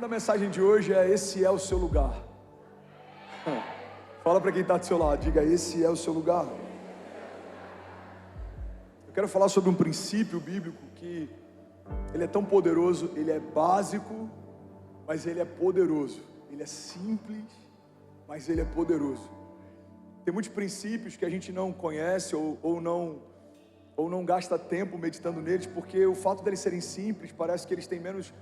da mensagem de hoje é: esse é o seu lugar. Fala para quem está do seu lado, diga: esse é o seu lugar. Eu quero falar sobre um princípio bíblico que ele é tão poderoso, ele é básico, mas ele é poderoso. Ele é simples, mas ele é poderoso. Tem muitos princípios que a gente não conhece ou não gasta tempo meditando neles, porque o fato deles serem simples, parece que eles têm menos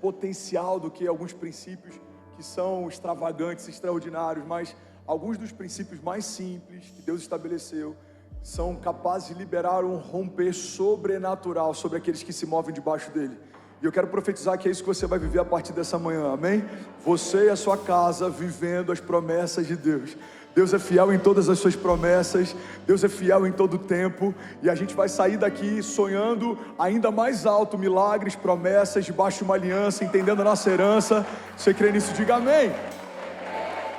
potencial do que alguns princípios que são extravagantes, extraordinários. Mas alguns dos princípios mais simples que Deus estabeleceu são capazes de liberar um romper sobrenatural sobre aqueles que se movem debaixo dele. E eu quero profetizar que é isso que você vai viver a partir dessa manhã, amém? Você e a sua casa vivendo as promessas de Deus. Deus é fiel em todas as suas promessas, Deus é fiel em todo o tempo, e a gente vai sair daqui sonhando ainda mais alto, milagres, promessas, debaixo de uma aliança, entendendo a nossa herança. Você crê nisso? Diga amém.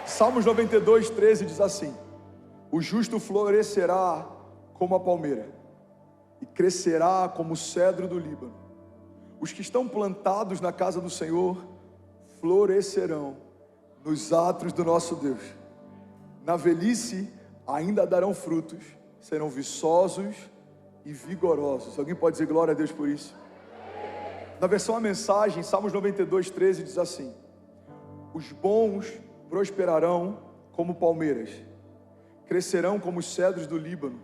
Salmos 92, 13 diz assim: o justo florescerá como a palmeira, e crescerá como o cedro do Líbano. Os que estão plantados na casa do Senhor florescerão nos átrios do nosso Deus. Na velhice ainda darão frutos, serão viçosos e vigorosos. Alguém pode dizer glória a Deus por isso? Na versão A Mensagem, Salmos 92, 13 diz assim: os bons prosperarão como palmeiras, crescerão como os cedros do Líbano,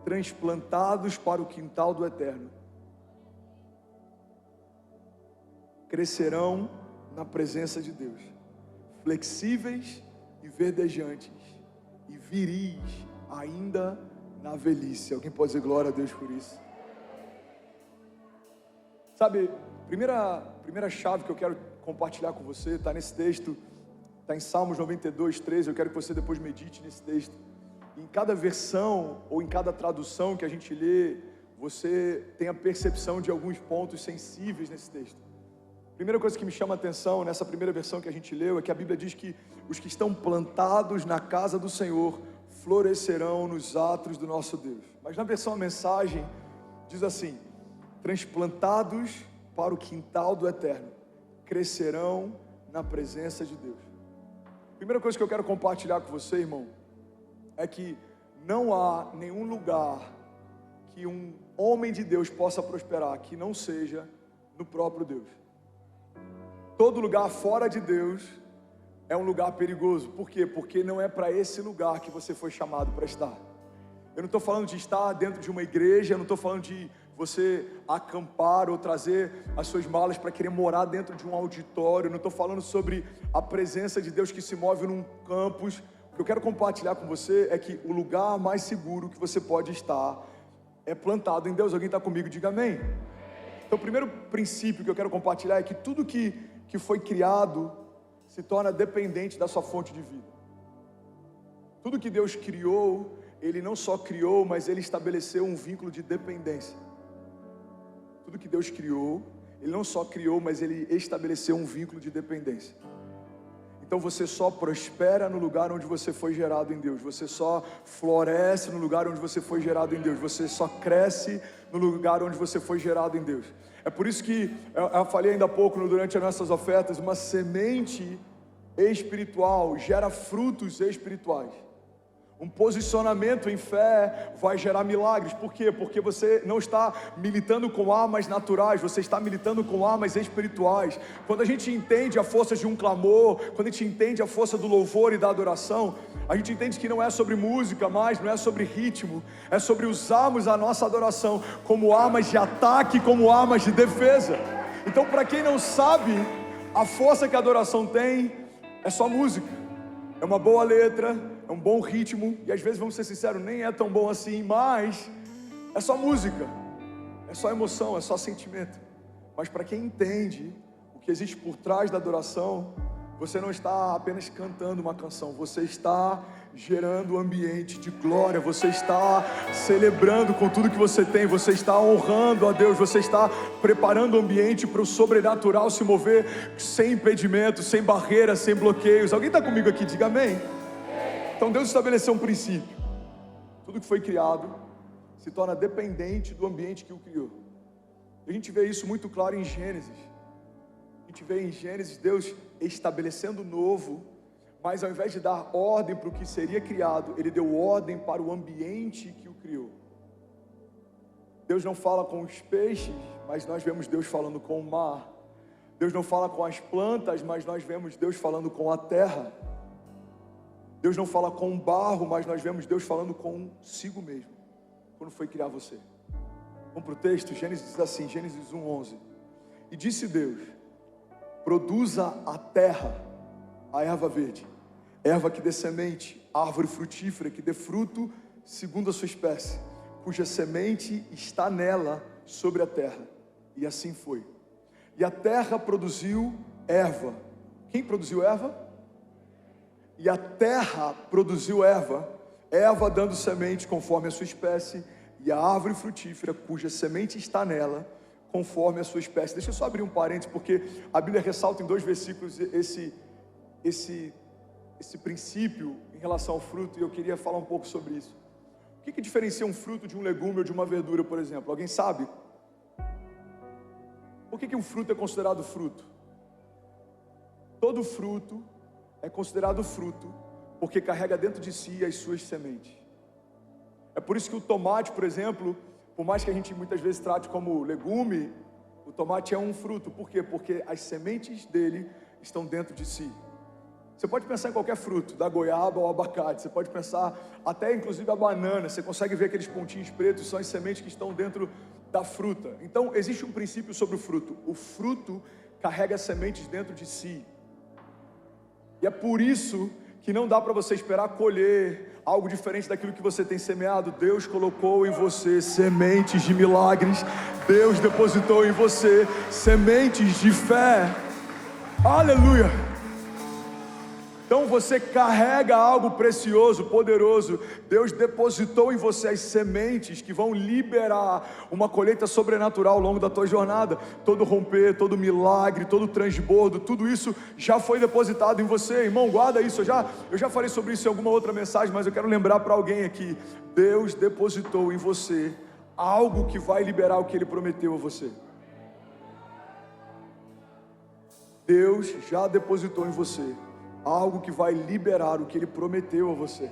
transplantados para o quintal do Eterno. Crescerão na presença de Deus, flexíveis e verdejantes, e viris ainda na velhice. Alguém pode dizer glória a Deus por isso? Sabe, primeira chave que eu quero compartilhar com você está nesse texto, está em Salmos 92, 13. Eu quero que você depois medite nesse texto. Em cada versão ou em cada tradução que a gente lê, você tem a percepção de alguns pontos sensíveis nesse texto. Primeira coisa que me chama a atenção nessa primeira versão que a gente leu é que a Bíblia diz que os que estão plantados na casa do Senhor florescerão nos átrios do nosso Deus. Mas na versão A Mensagem diz assim: transplantados para o quintal do Eterno, crescerão na presença de Deus. Primeira coisa que eu quero compartilhar com você, irmão, é que não há nenhum lugar que um homem de Deus possa prosperar que não seja no próprio Deus. Todo lugar fora de Deus é um lugar perigoso. Por quê? Porque não é para esse lugar que você foi chamado para estar. Eu não estou falando de estar dentro de uma igreja, eu não estou falando de você acampar ou trazer as suas malas para querer morar dentro de um auditório. Eu não estou falando sobre a presença de Deus que se move num campus. O que eu quero compartilhar com você é que o lugar mais seguro que você pode estar é plantado em Deus. Alguém está comigo? Diga amém. Então, o primeiro princípio que eu quero compartilhar é que tudo que foi criado se torna dependente da sua fonte de vida. Tudo que Deus criou, Ele não só criou, mas Ele estabeleceu um vínculo de dependência. Tudo que Deus criou, Ele não só criou, mas Ele estabeleceu um vínculo de dependência. Então você só prospera no lugar onde você foi gerado em Deus. Você só floresce no lugar onde você foi gerado em Deus. Você só cresce no lugar onde você foi gerado em Deus. É por isso que eu falei ainda há pouco, durante as nossas ofertas, uma semente espiritual gera frutos espirituais. Um posicionamento em fé vai gerar milagres. Por quê? Porque você não está militando com armas naturais, você está militando com armas espirituais. Quando a gente entende a força de um clamor, quando a gente entende a força do louvor e da adoração, a gente entende que não é sobre música mais, não é sobre ritmo, é sobre usarmos a nossa adoração como armas de ataque, como armas de defesa. Então, para quem não sabe, a força que a adoração tem é só música, é uma boa letra, é um bom ritmo, e às vezes, vamos ser sinceros, nem é tão bom assim, mas é só música, é só emoção, é só sentimento. Mas para quem entende o que existe por trás da adoração, você não está apenas cantando uma canção, você está gerando um ambiente de glória, você está celebrando com tudo que você tem, você está honrando a Deus, você está preparando o ambiente para o sobrenatural se mover sem impedimento, sem barreiras, sem bloqueios. Alguém está comigo aqui? Diga amém. Então Deus estabeleceu um princípio: tudo que foi criado se torna dependente do ambiente que o criou. A gente vê isso muito claro em Gênesis. A gente vê em Gênesis Deus estabelecendo o novo, mas ao invés de dar ordem para o que seria criado, Ele deu ordem para o ambiente que o criou. Deus não fala com os peixes, mas nós vemos Deus falando com o mar. Deus não fala com as plantas, mas nós vemos Deus falando com a terra. Deus não fala com o barro, mas nós vemos Deus falando consigo mesmo, quando foi criar você. Vamos para o texto? Gênesis diz assim, Gênesis 1:11. E disse Deus: produza a terra a erva verde, erva que dê semente, árvore frutífera que dê fruto segundo a sua espécie, cuja semente está nela sobre a terra. E assim foi. E a terra produziu erva. Quem produziu erva? E a terra produziu erva, erva dando semente conforme a sua espécie, e a árvore frutífera cuja semente está nela, conforme a sua espécie. Deixa eu só abrir um parênteses, porque a Bíblia ressalta em 2 versículos esse princípio em relação ao fruto, e eu queria falar um pouco sobre isso. O que diferencia um fruto de um legume ou de uma verdura, por exemplo? Alguém sabe? Por que um fruto é considerado fruto? Todo fruto é considerado fruto porque carrega dentro de si as suas sementes. É por isso que o tomate, por exemplo, por mais que a gente muitas vezes trate como legume, o tomate é um fruto. Por quê? Porque as sementes dele estão dentro de si. Você pode pensar em qualquer fruto, da goiaba ao abacate. Você pode pensar até inclusive a banana. Você consegue ver aqueles pontinhos pretos, são as sementes que estão dentro da fruta. Então existe um princípio sobre o fruto. O fruto carrega sementes dentro de si. E é por isso que não dá para você esperar colher algo diferente daquilo que você tem semeado. Deus colocou em você sementes de milagres. Deus depositou em você sementes de fé. Aleluia! Então você carrega algo precioso, poderoso. Deus depositou em você as sementes que vão liberar uma colheita sobrenatural ao longo da tua jornada. Todo romper, todo milagre, todo transbordo, tudo isso já foi depositado em você. Irmão, guarda isso. Eu já falei sobre isso em alguma outra mensagem, mas eu quero lembrar para alguém aqui. Deus depositou em você algo que vai liberar o que Ele prometeu a você. Deus já depositou em você algo que vai liberar o que Ele prometeu a você.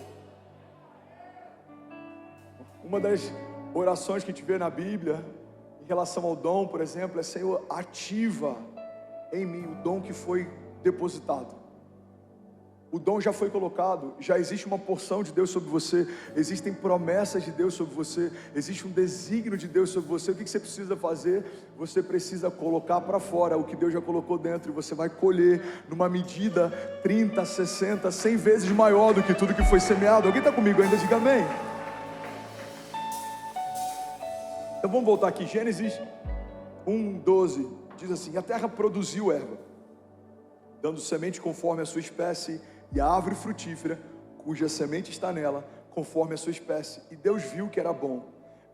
Uma das orações que a gente vê na Bíblia, em relação ao dom, por exemplo, é: Senhor, ativa em mim o dom que foi depositado. O dom já foi colocado, já existe uma porção de Deus sobre você, existem promessas de Deus sobre você, existe um desígnio de Deus sobre você. O que você precisa fazer? Você precisa colocar para fora o que Deus já colocou dentro, e você vai colher numa medida 30, 60, 100 vezes maior do que tudo que foi semeado. Alguém está comigo ainda? Diga amém. Então vamos voltar aqui, Gênesis 1:12, diz assim: a terra produziu erva, dando semente conforme a sua espécie, e a árvore frutífera, cuja semente está nela, conforme a sua espécie. E Deus viu que era bom,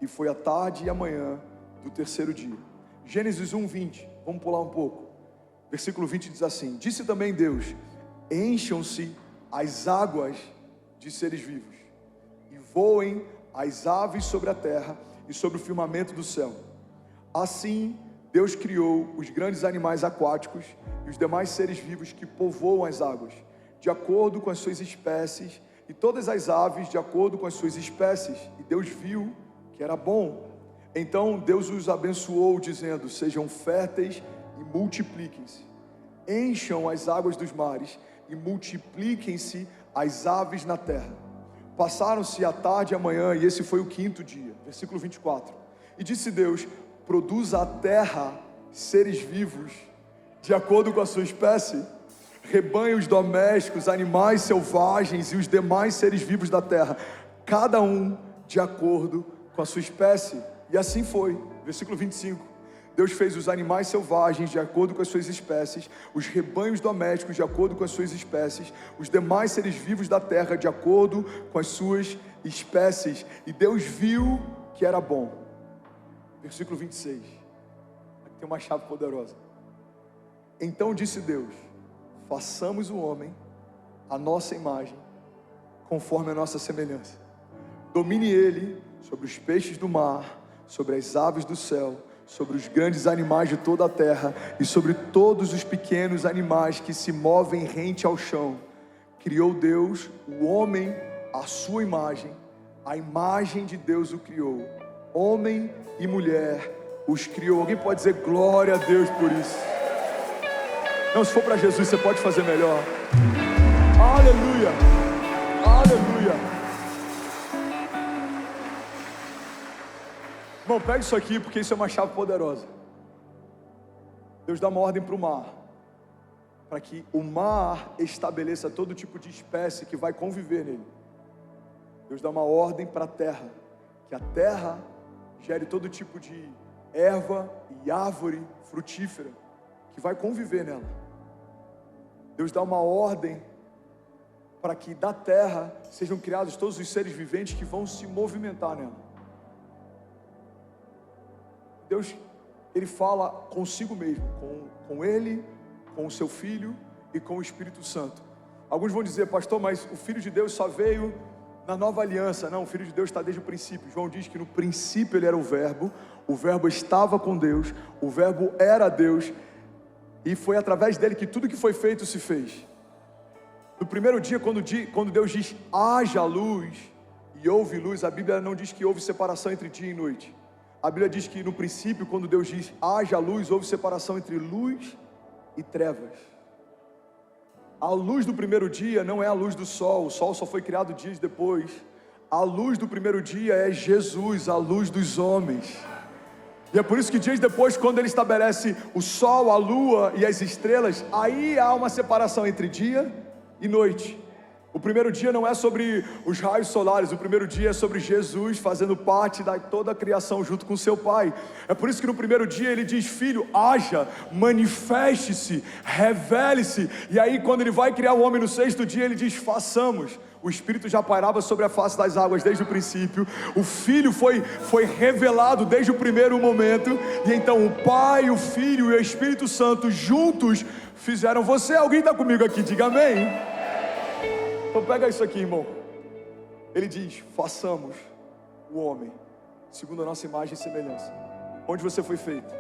e foi a tarde e a manhã do terceiro dia. Gênesis 1:20, vamos pular um pouco. Versículo 20 diz assim: disse também Deus: encham-se as águas de seres vivos, e voem as aves sobre a terra e sobre o firmamento do céu. Assim Deus criou os grandes animais aquáticos e os demais seres vivos que povoam as águas, de acordo com as suas espécies, e todas as aves de acordo com as suas espécies. E Deus viu que era bom. Então Deus os abençoou, dizendo: sejam férteis e multipliquem-se, encham as águas dos mares e multipliquem-se as aves na terra. Passaram-se a tarde e a manhã, e esse foi o quinto dia. Versículo 24. E disse Deus: produza a terra seres vivos de acordo com a sua espécie, rebanhos domésticos, animais selvagens e os demais seres vivos da terra, cada um de acordo com a sua espécie. E assim foi. Versículo 25. Deus fez os animais selvagens de acordo com as suas espécies, os rebanhos domésticos de acordo com as suas espécies, os demais seres vivos da terra de acordo com as suas espécies. E Deus viu que era bom. Versículo 26. Aqui tem uma chave poderosa. Então disse Deus: façamos o homem à nossa imagem, conforme a nossa semelhança. Domine ele sobre os peixes do mar, sobre as aves do céu, sobre os grandes animais de toda a terra e sobre todos os pequenos animais que se movem rente ao chão. Criou Deus o homem à sua imagem, a imagem de Deus o criou, homem e mulher os criou. Alguém pode dizer glória a Deus por isso? Não, se for para Jesus, você pode fazer melhor. Aleluia, aleluia. Irmão, pega isso aqui, porque isso é uma chave poderosa. Deus dá uma ordem para o mar, para que o mar estabeleça todo tipo de espécie que vai conviver nele. Deus dá uma ordem para a terra, que a terra gere todo tipo de erva e árvore frutífera que vai conviver nela. Deus dá uma ordem para que da terra sejam criados todos os seres viventes que vão se movimentar nela. Deus, Ele fala consigo mesmo, com Ele, com o seu Filho e com o Espírito Santo. Alguns vão dizer, pastor, mas o Filho de Deus só veio na nova aliança. Não, o Filho de Deus está desde o princípio. João diz que no princípio Ele era o Verbo estava com Deus, o Verbo era Deus, e foi através dele que tudo que foi feito se fez. No primeiro dia, quando Deus diz, haja luz, e houve luz, a Bíblia não diz que houve separação entre dia e noite. A Bíblia diz que no princípio, quando Deus diz, haja luz, houve separação entre luz e trevas. A luz do primeiro dia não é a luz do sol, o sol só foi criado dias depois. A luz do primeiro dia é Jesus, a luz dos homens. E é por isso que dias depois, quando Ele estabelece o sol, a lua e as estrelas, aí há uma separação entre dia e noite. O primeiro dia não é sobre os raios solares, o primeiro dia é sobre Jesus fazendo parte de toda a criação junto com seu Pai. É por isso que no primeiro dia Ele diz, filho, haja, manifeste-se, revele-se. E aí quando Ele vai criar o homem no sexto dia, Ele diz, façamos. O Espírito já pairava sobre a face das águas desde o princípio. O Filho foi revelado desde o primeiro momento. E então o Pai, o Filho e o Espírito Santo juntos fizeram você. Alguém está comigo aqui? Diga amém. Então pega isso aqui, irmão. Ele diz, façamos o homem segundo a nossa imagem e semelhança. Onde você foi feito?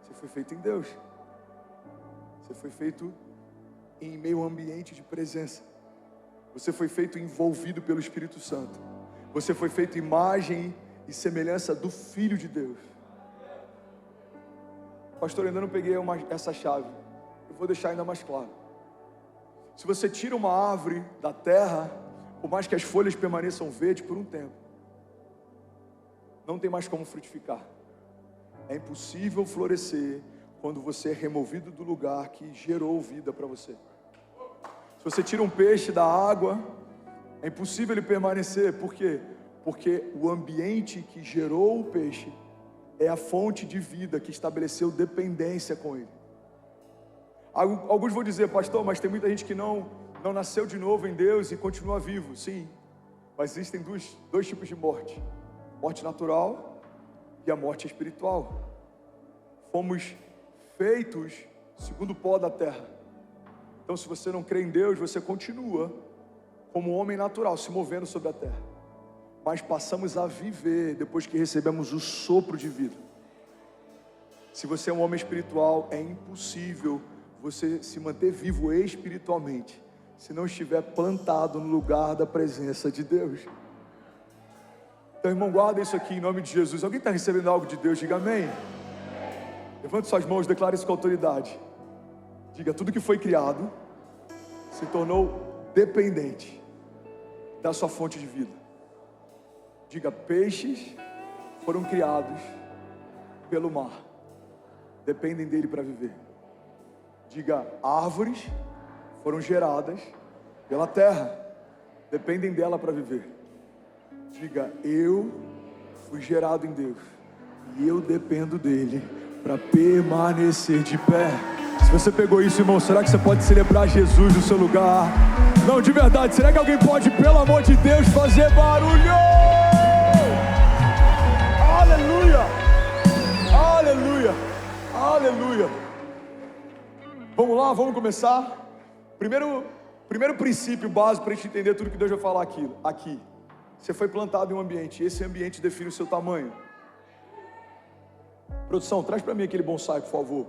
Você foi feito em Deus. Você foi feito em meio ambiente de presença. Você foi feito envolvido pelo Espírito Santo. Você foi feito imagem e semelhança do Filho de Deus. Pastor, eu ainda não peguei essa chave. Eu vou deixar ainda mais claro. Se você tira uma árvore da terra, por mais que as folhas permaneçam verdes por um tempo, não tem mais como frutificar. É impossível florescer quando você é removido do lugar que gerou vida para você. Se você tira um peixe da água, é impossível ele permanecer. Por quê? Porque o ambiente que gerou o peixe é a fonte de vida que estabeleceu dependência com ele. Alguns vão dizer, pastor, mas tem muita gente que não nasceu de novo em Deus e continua vivo. Sim, mas existem dois tipos de morte: morte natural e a morte espiritual. Fomos feitos segundo o pó da terra. Então, se você não crê em Deus, você continua como um homem natural, se movendo sobre a terra. Mas passamos a viver depois que recebemos o sopro de vida. Se você é um homem espiritual, é impossível você se manter vivo espiritualmente se não estiver plantado no lugar da presença de Deus. Então, irmão, guarda isso aqui em nome de Jesus. Alguém está recebendo algo de Deus? Diga amém. Levante suas mãos, declare isso com autoridade. Diga, tudo que foi criado se tornou dependente da sua fonte de vida. Diga, peixes foram criados pelo mar, dependem dele para viver. Diga, árvores foram geradas pela terra, dependem dela para viver. Diga, eu fui gerado em Deus e eu dependo dele para permanecer de pé. Se você pegou isso, irmão, será que você pode celebrar Jesus no seu lugar? Não, de verdade, será que alguém pode, pelo amor de Deus, fazer barulho? Aleluia! Aleluia! Aleluia! Vamos lá, vamos começar. Primeiro princípio básico para a gente entender tudo que Deus vai falar aqui. Você foi plantado em um ambiente, e esse ambiente define o seu tamanho. Produção, traz para mim aquele bonsai, por favor.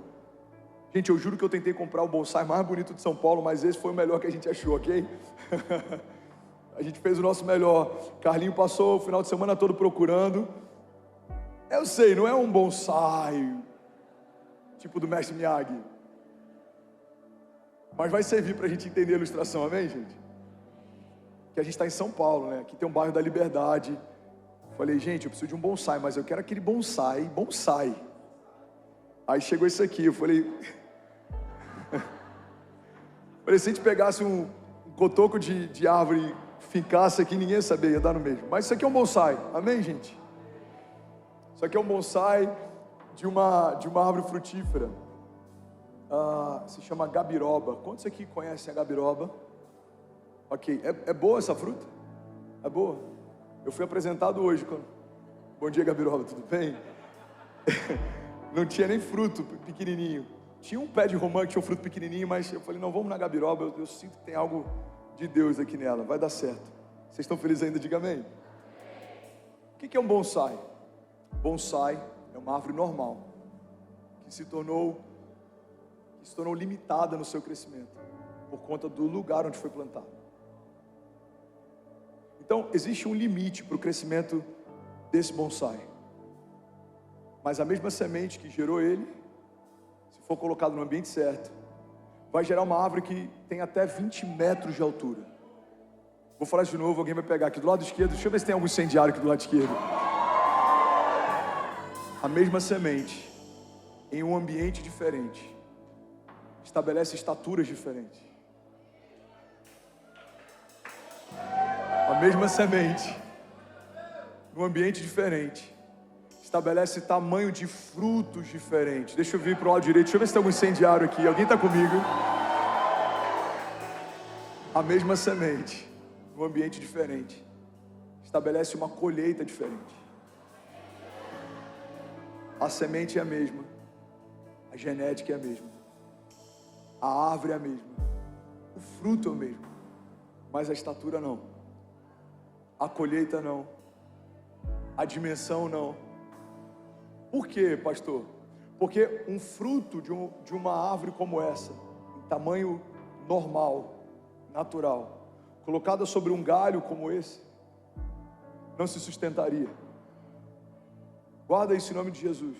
Gente, eu juro que eu tentei comprar o bonsai mais bonito de São Paulo, mas esse foi o melhor que a gente achou, ok? A gente fez o nosso melhor. Carlinho passou o final de semana todo procurando. Eu sei, não é um bonsai, tipo do mestre Miyagi. Mas vai servir para a gente entender a ilustração, amém, gente? Que a gente está em São Paulo, né? Aqui tem um bairro da Liberdade. Falei, gente, eu preciso de um bonsai, mas eu quero aquele bonsai. Aí chegou isso aqui, eu falei... Falei, se a gente pegasse um cotoco de árvore e fincasse aqui, ninguém ia saber, ia dar no mesmo. Mas isso aqui é um bonsai, amém, gente? Isso aqui é um bonsai de uma árvore frutífera. Se chama gabiroba. Quantos aqui conhecem a gabiroba? Ok, é boa essa fruta? É boa? Eu fui apresentado hoje. Bom dia, gabiroba, tudo bem? Não tinha nem fruto pequenininho. Tinha um pé de romã que tinha um fruto pequenininho, mas eu falei, não, vamos na gabiroba, eu sinto que tem algo de Deus aqui nela, vai dar certo. Vocês estão felizes ainda? Diga amém. O que é um bonsai? Bonsai é uma árvore normal, que se tornou limitada no seu crescimento, por conta do lugar onde foi plantado. Então, existe um limite para o crescimento desse bonsai. Mas a mesma semente que gerou ele, se for colocado no ambiente certo, vai gerar uma árvore que tem até 20 metros de altura. Vou falar de novo, alguém vai pegar aqui do lado esquerdo. Deixa eu ver se tem algum incendiário aqui do lado esquerdo. A mesma semente, em um ambiente diferente, estabelece estaturas diferentes. A mesma semente, num ambiente diferente, estabelece tamanho de frutos diferentes. Deixa eu vir para o lado direito, deixa eu ver se tem algum incendiário aqui. Alguém está comigo? A mesma semente, num ambiente diferente, estabelece uma colheita diferente. A semente é a mesma, a genética é a mesma, a árvore é a mesma, o fruto é o mesmo, mas a estatura não, a colheita não, a dimensão não. Por quê, pastor? Porque um fruto de uma árvore como essa, em tamanho normal, natural, colocada sobre um galho como esse, não se sustentaria. Guarda isso em nome de Jesus.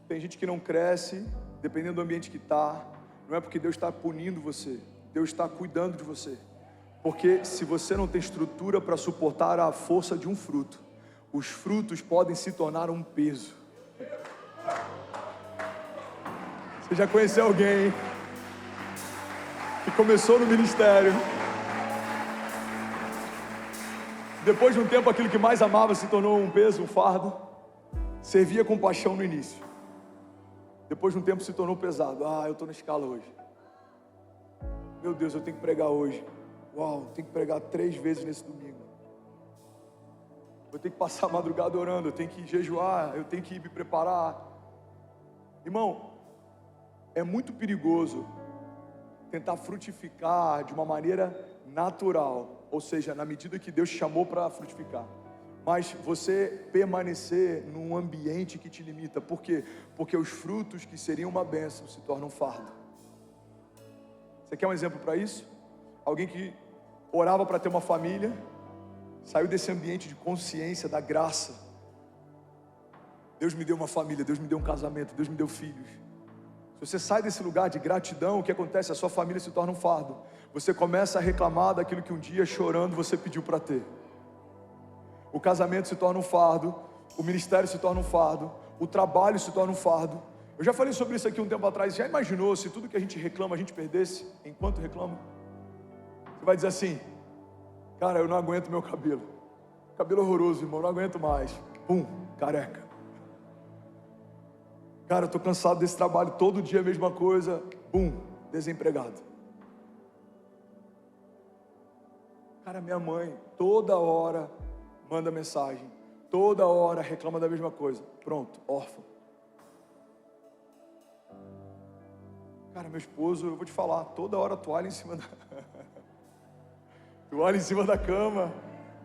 Tem gente que não cresce, dependendo do ambiente que está. Não é porque Deus está punindo você, Deus está cuidando de você. Porque se você não tem estrutura para suportar a força de um fruto, os frutos podem se tornar um peso. Você já conheceu alguém que começou no ministério, depois de um tempo aquilo que mais amava se tornou um peso, um fardo? Servia com paixão no início, depois de um tempo se tornou pesado. Eu estou na escala hoje, meu Deus, eu tenho que pregar hoje. Uau, tenho que pregar 3 vezes nesse domingo. Eu tenho que passar a madrugada orando, eu tenho que jejuar, eu tenho que me preparar. Irmão, é muito perigoso tentar frutificar de uma maneira natural, ou seja, na medida que Deus te chamou para frutificar, mas você permanecer num ambiente que te limita. Por quê? Porque os frutos que seriam uma bênção se tornam fardo. Você quer um exemplo para isso? Alguém que orava para ter uma família, saiu desse ambiente de consciência, da graça. Deus me deu uma família, Deus me deu um casamento, Deus me deu filhos. Se você sai desse lugar de gratidão, o que acontece? A sua família se torna um fardo. Você começa a reclamar daquilo que um dia, chorando, você pediu para ter. O casamento se torna um fardo, o ministério se torna um fardo, o trabalho se torna um fardo. Eu já falei sobre isso aqui um tempo atrás. Já imaginou se tudo que a gente reclama, a gente perdesse enquanto reclama? Você vai dizer assim: cara, eu não aguento meu cabelo. Cabelo horroroso, irmão, não aguento mais. Pum, careca. Cara, eu estou cansado desse trabalho, todo dia a mesma coisa. Pum, desempregado. Cara, minha mãe, toda hora manda mensagem, toda hora reclama da mesma coisa. Pronto, órfão. Cara, meu esposo, eu vou te falar, toda hora toalha em cima da... toalha em cima da cama,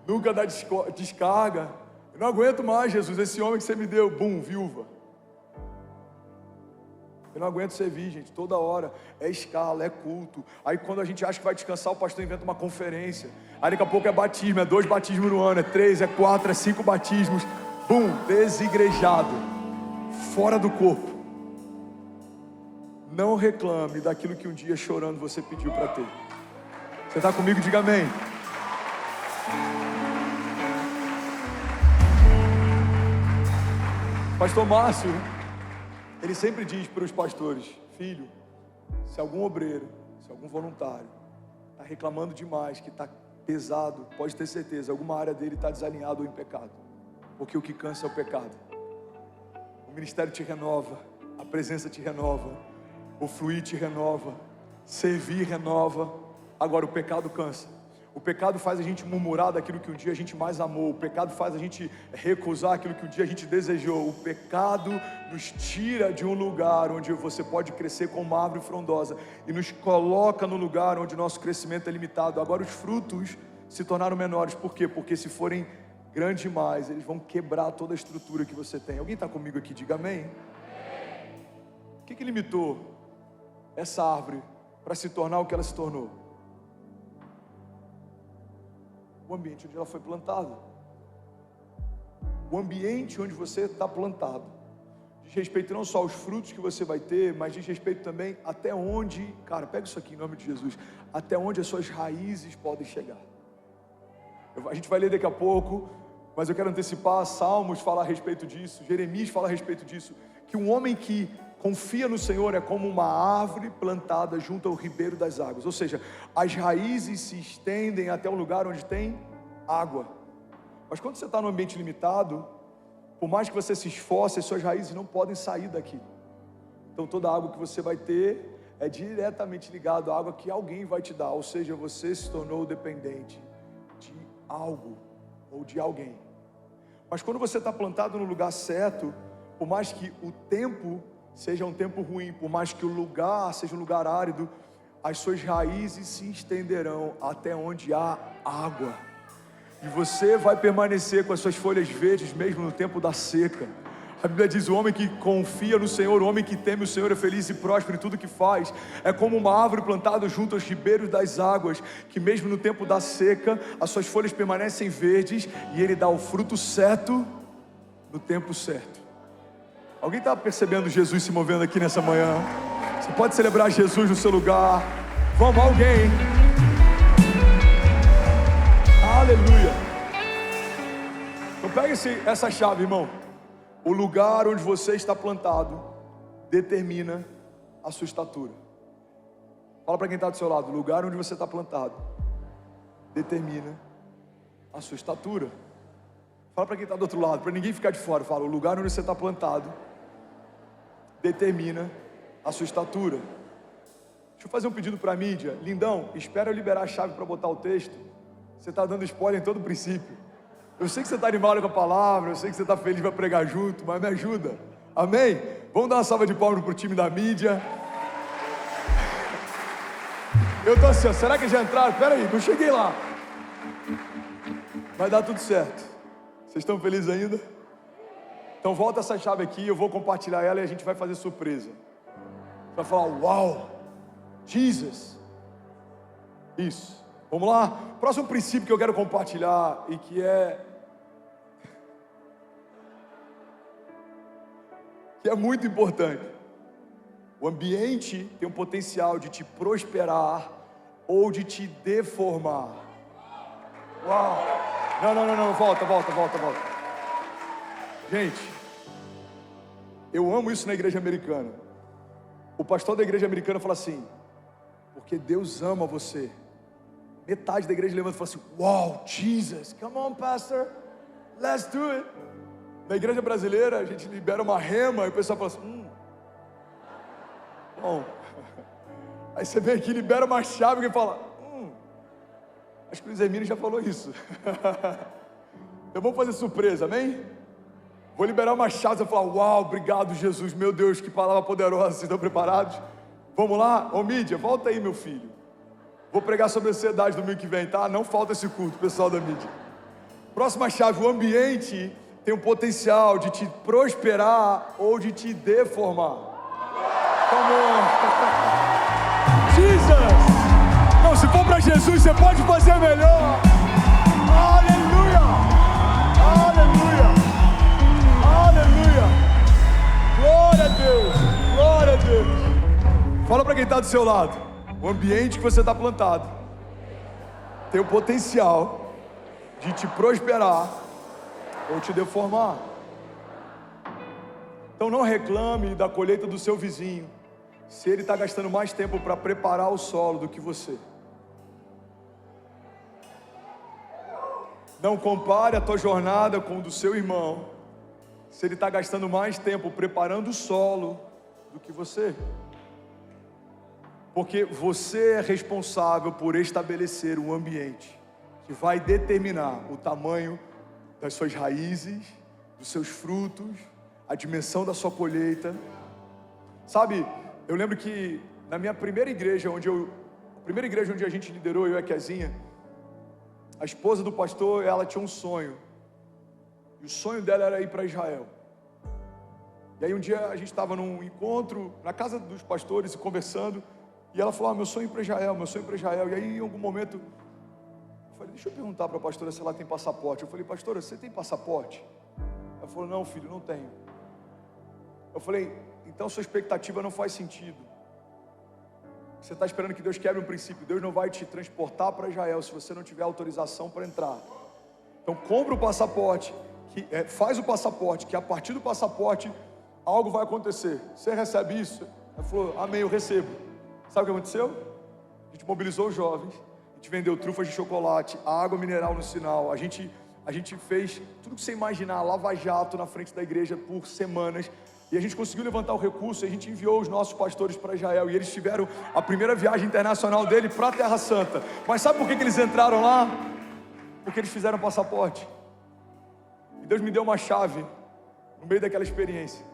nunca dá descarga. Eu não aguento mais, Jesus, esse homem que você me deu, bum, viúva. Eu não aguento servir, gente, toda hora, é escala, é culto. Aí quando a gente acha que vai descansar, o pastor inventa uma conferência. Aí daqui a pouco é batismo, é 2 batismos no ano, é 3, é 4, é 5 batismos. Bum, desigrejado, fora do corpo. Não reclame daquilo que um dia chorando você pediu para ter. Você está comigo? Diga amém. Pastor Márcio, ele sempre diz para os pastores: filho, se algum obreiro, se algum voluntário está reclamando demais, que está pesado, pode ter certeza, alguma área dele está desalinhada ou em pecado, porque o que cansa é o pecado. O ministério te renova, a presença te renova, o fluir te renova, servir renova. Agora o pecado cansa. O pecado faz a gente murmurar daquilo que um dia a gente mais amou. O pecado faz a gente recusar aquilo que um dia a gente desejou. O pecado nos tira de um lugar onde você pode crescer como uma árvore frondosa e nos coloca no lugar onde nosso crescimento é limitado. Agora os frutos se tornaram menores. Por quê? Porque se forem grandes demais, eles vão quebrar toda a estrutura que você tem. Alguém está comigo aqui? Diga amém. O que limitou essa árvore para se tornar o que ela se tornou? O ambiente onde ela foi plantada. O ambiente onde você está plantado diz respeito não só aos frutos que você vai ter, mas diz respeito também até onde, cara, pega isso aqui em nome de Jesus, até onde as suas raízes podem chegar. A gente vai ler daqui a pouco, mas eu quero antecipar. Salmos fala a respeito disso, Jeremias fala a respeito disso, que um homem que confia no Senhor é como uma árvore plantada junto ao ribeiro das águas. Ou seja, as raízes se estendem até um lugar onde tem água. Mas quando você está num ambiente limitado, por mais que você se esforce, as suas raízes não podem sair daqui. Então toda a água que você vai ter é diretamente ligada à água que alguém vai te dar. Ou seja, você se tornou dependente de algo ou de alguém. Mas quando você está plantado no lugar certo, por mais que o tempo seja um tempo ruim, por mais que o lugar seja um lugar árido, as suas raízes se estenderão até onde há água, e você vai permanecer com as suas folhas verdes mesmo no tempo da seca. A Bíblia diz: o homem que confia no Senhor, o homem que teme o Senhor é feliz e próspero em tudo que faz. É como uma árvore plantada junto aos ribeiros das águas, que mesmo no tempo da seca, as suas folhas permanecem verdes, e ele dá o fruto certo, no tempo certo. Alguém está percebendo Jesus se movendo aqui nessa manhã? Você pode celebrar Jesus no seu lugar. Vamos, alguém. Aleluia. Então pega essa chave, irmão. O lugar onde você está plantado determina a sua estatura. Fala para quem está do seu lado: o lugar onde você está plantado determina a sua estatura. Fala para quem está do outro lado, para ninguém ficar de fora. Fala: o lugar onde você está plantado determina a sua estatura. Deixa eu fazer um pedido para a mídia. Lindão, espera eu liberar a chave para botar o texto. Você está dando spoiler em todo o princípio. Eu sei que você está animado com a palavra, eu sei que você está feliz para pregar junto, mas me ajuda. Amém? Vamos dar uma salva de palmas para o time da mídia. Eu estou assim, ó, será que já entraram? Espera aí, não cheguei lá. Vai dar tudo certo. Vocês estão felizes ainda? Então volta essa chave aqui, eu vou compartilhar ela e a gente vai fazer surpresa. Você vai falar: uau, Jesus. Isso, vamos lá? Próximo princípio que eu quero compartilhar e que é muito importante. O ambiente tem um potencial de te prosperar ou de te deformar. Uau! Não, volta. Gente, eu amo isso na igreja americana. O pastor da igreja americana fala assim: porque Deus ama você. Metade da igreja levanta e fala assim: wow, Jesus, come on, pastor, let's do it. Na igreja brasileira, a gente libera uma rema e o pessoal fala assim: bom. Aí você vem aqui, libera uma chave e fala: acho que o Luiz Hermínio já falou isso. Então vamos fazer surpresa, amém? Vou liberar uma chave e falar: uau, obrigado, Jesus, meu Deus, que palavra poderosa. Vocês estão preparados? Vamos lá? Ô mídia, volta aí, meu filho. Vou pregar sobre ansiedade domingo que vem, tá? Não falta esse culto, pessoal da mídia. Próxima chave, o ambiente tem o potencial de te prosperar ou de te deformar. Come on. Jesus! Não, se for para Jesus, você pode fazer melhor. Aleluia! Aleluia! Aleluia! Glória a Deus! Glória a Deus! Fala para quem está do seu lado. O ambiente que você está plantado tem o potencial de te prosperar ou te deformar. Então não reclame da colheita do seu vizinho, se ele está gastando mais tempo para preparar o solo do que você. Não compare a tua jornada com o do seu irmão, se ele está gastando mais tempo preparando o solo do que você. Porque você é responsável por estabelecer um ambiente que vai determinar o tamanho das suas raízes, dos seus frutos, a dimensão da sua colheita. Sabe, eu lembro que na minha primeira igreja onde a gente liderou, eu e a Kezinha, a esposa do pastor, ela tinha um sonho. E o sonho dela era ir para Israel. E aí um dia a gente estava num encontro na casa dos pastores e conversando, e ela falou: meu sonho é ir para Israel, meu sonho é ir para Israel. E aí em algum momento eu falei: deixa eu perguntar para a pastora se ela tem passaporte. Eu falei: pastora, você tem passaporte? Ela falou: não, filho, não tenho. Eu falei: então sua expectativa não faz sentido. Você está esperando que Deus quebre um princípio. Deus não vai te transportar para Israel se você não tiver autorização para entrar. Então compra o passaporte, faz o passaporte, que a partir do passaporte algo vai acontecer. Você recebe isso? Ela falou: amém, eu recebo. Sabe o que aconteceu? A gente mobilizou os jovens, a gente vendeu trufas de chocolate, a água mineral no sinal, a gente fez tudo que você imaginar, lava-jato na frente da igreja por semanas, e a gente conseguiu levantar o recurso, e a gente enviou os nossos pastores para Israel, e eles tiveram a primeira viagem internacional dele para a Terra Santa. Mas sabe por que eles entraram lá? Porque eles fizeram passaporte. E Deus me deu uma chave no meio daquela experiência: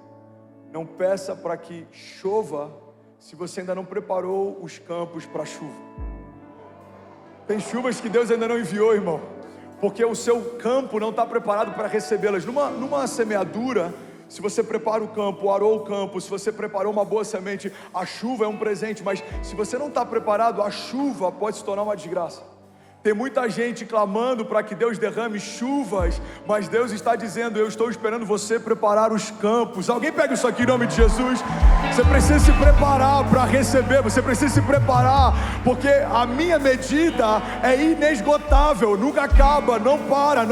não peça para que chova se você ainda não preparou os campos para a chuva. Tem chuvas que Deus ainda não enviou, irmão, porque o seu campo não está preparado para recebê-las. Numa semeadura, se você prepara o campo, arou o campo, se você preparou uma boa semente, a chuva é um presente, mas se você não está preparado, a chuva pode se tornar uma desgraça. Tem muita gente clamando para que Deus derrame chuvas, mas Deus está dizendo: eu estou esperando você preparar os campos. Alguém pega isso aqui em nome de Jesus. Você precisa se preparar para receber, você precisa se preparar, porque a minha medida é inesgotável, nunca acaba, não para,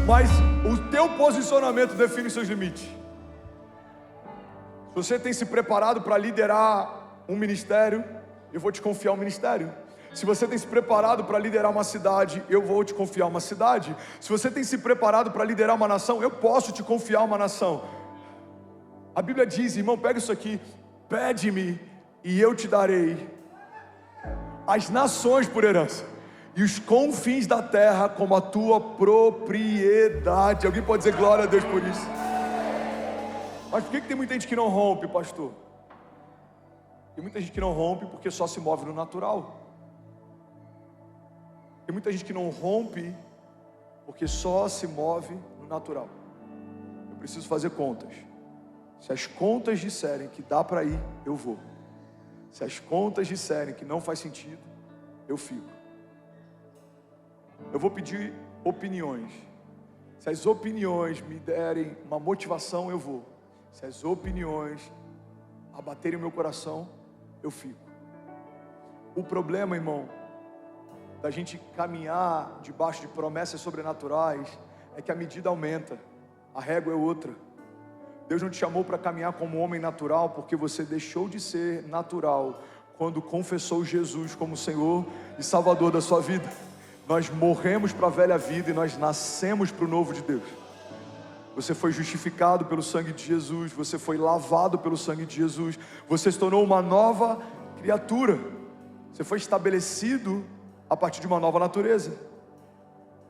mas o teu posicionamento define os seus limites. Se você tem se preparado para liderar um ministério, eu vou te confiar um ministério. Se você tem se preparado para liderar uma cidade, eu vou te confiar uma cidade. Se você tem se preparado para liderar uma nação, eu posso te confiar uma nação. A Bíblia diz, irmão, pega isso aqui: pede-me e eu te darei as nações por herança e os confins da terra como a tua propriedade. Alguém pode dizer glória a Deus por isso? Mas por que tem muita gente que não rompe, pastor? Tem muita gente que não rompe porque só se move no natural. Tem muita gente que não rompe porque só se move no natural. Eu preciso fazer contas. Se as contas disserem que dá para ir, eu vou. Se as contas disserem que não faz sentido, eu fico. Eu vou pedir opiniões. Se as opiniões me derem uma motivação, eu vou. Se as opiniões abaterem o meu coração, eu fico. O problema, irmão, da gente caminhar debaixo de promessas sobrenaturais é que a medida aumenta, a régua é outra. Deus não te chamou para caminhar como um homem natural, porque você deixou de ser natural quando confessou Jesus como Senhor e Salvador da sua vida. Nós morremos para a velha vida e nós nascemos para o novo de Deus. Você foi justificado pelo sangue de Jesus, você foi lavado pelo sangue de Jesus, você se tornou uma nova criatura, você foi estabelecido a partir de uma nova natureza.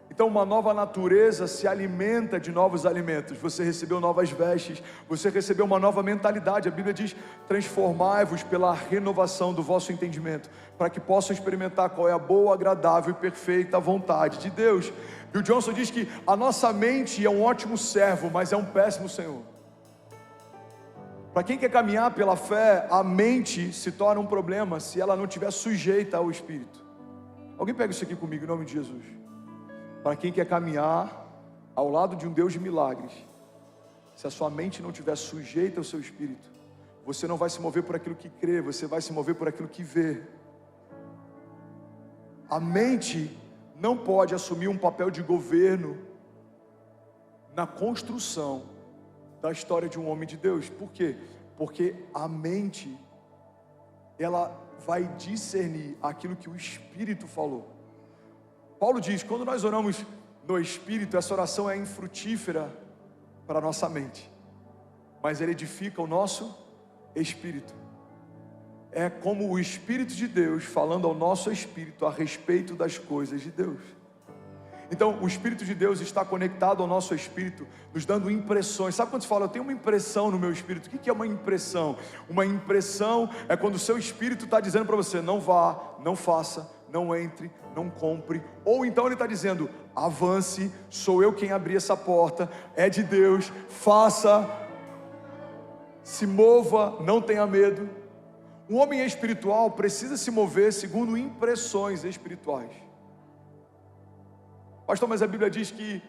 Então uma nova natureza se alimenta de novos alimentos. Você recebeu novas vestes, você recebeu uma nova mentalidade. A Bíblia diz: transformai-vos pela renovação do vosso entendimento, para que possam experimentar qual é a boa, agradável e perfeita vontade de Deus. Bill Johnson diz que a nossa mente é um ótimo servo, mas é um péssimo senhor. Para quem quer caminhar pela fé, a mente se torna um problema se ela não estiver sujeita ao Espírito. Alguém pega isso aqui comigo em nome de Jesus. Para quem quer caminhar ao lado de um Deus de milagres, se a sua mente não estiver sujeita ao seu Espírito, você não vai se mover por aquilo que crê, você vai se mover por aquilo que vê. A mente não pode assumir um papel de governo na construção da história de um homem de Deus. Por quê? Porque a mente, ela vai discernir aquilo que o Espírito falou. Paulo diz, quando nós oramos no Espírito, essa oração é infrutífera para a nossa mente, mas ele edifica o nosso espírito. É como o Espírito de Deus falando ao nosso espírito a respeito das coisas de Deus. Então, o Espírito de Deus está conectado ao nosso espírito, nos dando impressões. Sabe quando se fala, eu tenho uma impressão no meu espírito? O que é uma impressão? Uma impressão é quando o seu espírito está dizendo para você, não vá, não faça, não entre, não compre. Ou então ele está dizendo, avance, sou eu quem abri essa porta, é de Deus, faça, se mova, não tenha medo. Um homem espiritual precisa se mover segundo impressões espirituais. Pastor, mas a Bíblia diz que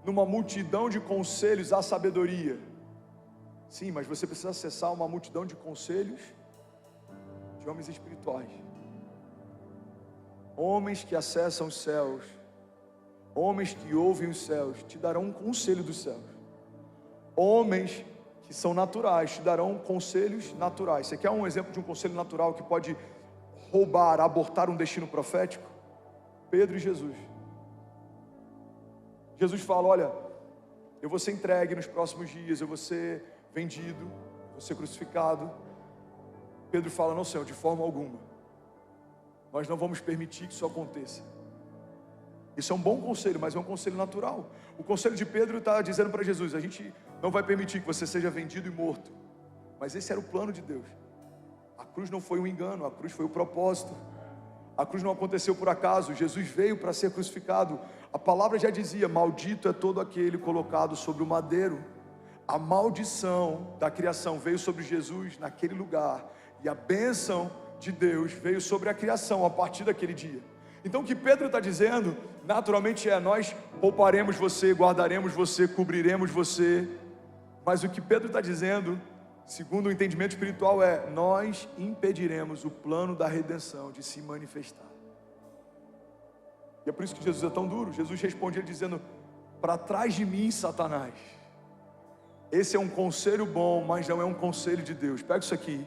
numa multidão de conselhos há sabedoria. Sim, mas você precisa acessar uma multidão de conselhos de homens espirituais. Homens que acessam os céus, homens que ouvem os céus, te darão um conselho dos céus. Homens que são naturais, te darão conselhos naturais. Você quer um exemplo de um conselho natural que pode roubar, abortar um destino profético? Pedro e Jesus. Jesus fala, olha, eu vou ser entregue nos próximos dias, eu vou ser vendido, vou ser crucificado. Pedro fala, não, Senhor, de forma alguma, nós não vamos permitir que isso aconteça. Isso é um bom conselho, mas é um conselho natural. O conselho de Pedro está dizendo para Jesus, a gente não vai permitir que você seja vendido e morto. Mas esse era o plano de Deus. A cruz não foi um engano, a cruz foi o propósito. A cruz não aconteceu por acaso, Jesus veio para ser crucificado. A palavra já dizia, maldito é todo aquele colocado sobre o madeiro. A maldição da criação veio sobre Jesus naquele lugar, e a bênção de Deus veio sobre a criação a partir daquele dia. Então o que Pedro está dizendo, naturalmente nós pouparemos você, guardaremos você, cobriremos você. Mas o que Pedro está dizendo, segundo o entendimento espiritual, nós impediremos o plano da redenção de se manifestar. E é por isso que Jesus é tão duro. Jesus responde ele dizendo, para trás de mim, Satanás. Esse é um conselho bom, mas não é um conselho de Deus. Pega isso aqui.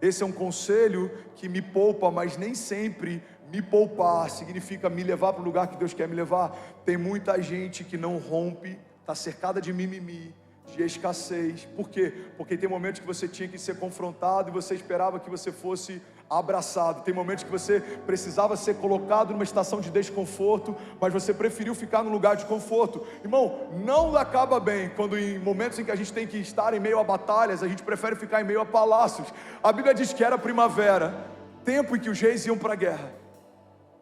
Esse é um conselho que me poupa, mas nem sempre me poupar significa me levar para o lugar que Deus quer me levar. Tem muita gente que não rompe, está cercada de mimimi, de escassez. Por quê? Porque tem momentos que você tinha que ser confrontado e você esperava que você fosse abraçado. Tem momentos que você precisava ser colocado numa estação de desconforto, mas você preferiu ficar num lugar de conforto. Irmão, não acaba bem quando em momentos em que a gente tem que estar em meio a batalhas, a gente prefere ficar em meio a palácios. A Bíblia diz que era primavera, tempo em que os reis iam para a guerra.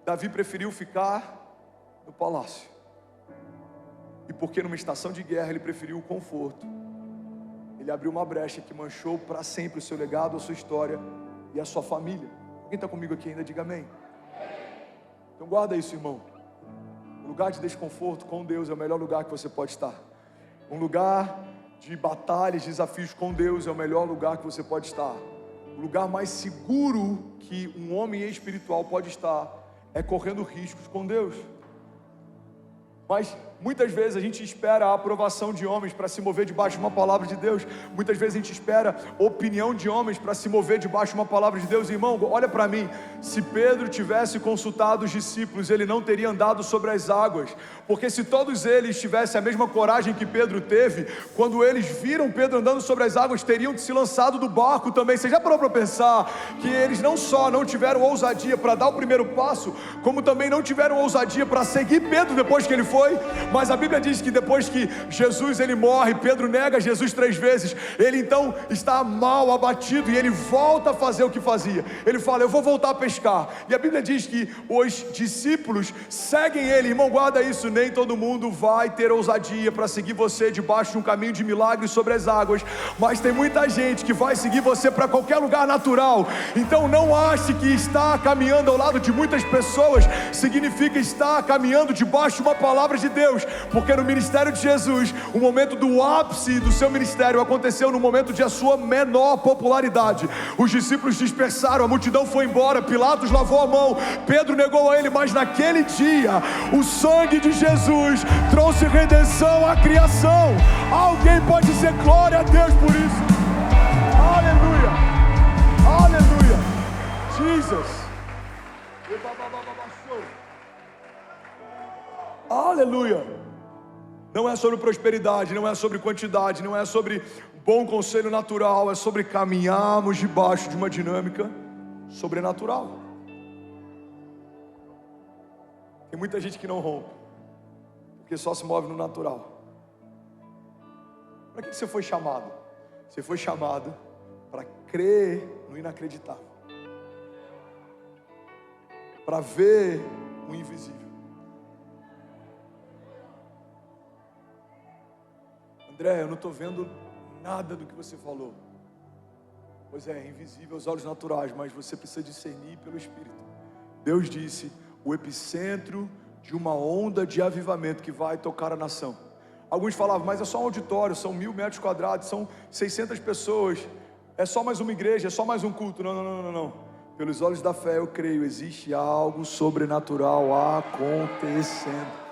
Davi preferiu ficar no palácio. E porque numa estação de guerra ele preferiu o conforto, ele abriu uma brecha que manchou para sempre o seu legado, a sua história e a sua família. Quem está comigo aqui ainda, diga amém. Então guarda isso, irmão. Um lugar de desconforto com Deus é o melhor lugar que você pode estar. Um lugar de batalhas, desafios com Deus é o melhor lugar que você pode estar. O lugar mais seguro que um homem espiritual pode estar é correndo riscos com Deus. Mas muitas vezes a gente espera a aprovação de homens para se mover debaixo de uma palavra de Deus. Muitas vezes a gente espera opinião de homens para se mover debaixo de uma palavra de Deus. Irmão, olha para mim, se Pedro tivesse consultado os discípulos, ele não teria andado sobre as águas. Porque se todos eles tivessem a mesma coragem que Pedro teve, quando eles viram Pedro andando sobre as águas, teriam se lançado do barco também. Você já parou para pensar que eles não só não tiveram ousadia para dar o primeiro passo, como também não tiveram ousadia para seguir Pedro depois que ele foi? Mas a Bíblia diz que depois que Jesus ele morre, Pedro nega Jesus 3 vezes, ele então está mal, abatido, e ele volta a fazer o que fazia. Ele fala: eu vou voltar a pescar. E a Bíblia diz que os discípulos seguem ele. Irmão, guarda isso: nem todo mundo vai ter ousadia para seguir você debaixo de um caminho de milagres sobre as águas, mas tem muita gente que vai seguir você para qualquer lugar natural. Então não ache que estar caminhando ao lado de muitas pessoas significa estar caminhando debaixo de uma palavra de Deus, porque no ministério de Jesus, o momento do ápice do seu ministério aconteceu no momento de a sua menor popularidade. Os discípulos dispersaram, a multidão foi embora, Pilatos lavou a mão, Pedro negou a ele, mas naquele dia o sangue de Jesus trouxe redenção à criação. Alguém pode dizer glória a Deus por isso? Aleluia, aleluia, Jesus, aleluia. Não é sobre prosperidade, não é sobre quantidade, não é sobre bom conselho natural, é sobre caminharmos debaixo de uma dinâmica sobrenatural. Tem muita gente que não rompe, porque só se move no natural. Para que você foi chamado? Você foi chamado para crer no inacreditável, para ver o invisível. André, eu não estou vendo nada do que você falou. Pois é invisível aos olhos naturais, mas você precisa discernir pelo Espírito. Deus disse: o epicentro de uma onda de avivamento que vai tocar a nação. Alguns falavam: mas é só um auditório, são 1000 metros quadrados, são 600 pessoas, é só mais uma igreja, é só mais um culto. Não. Pelos olhos da fé eu creio, existe algo sobrenatural acontecendo.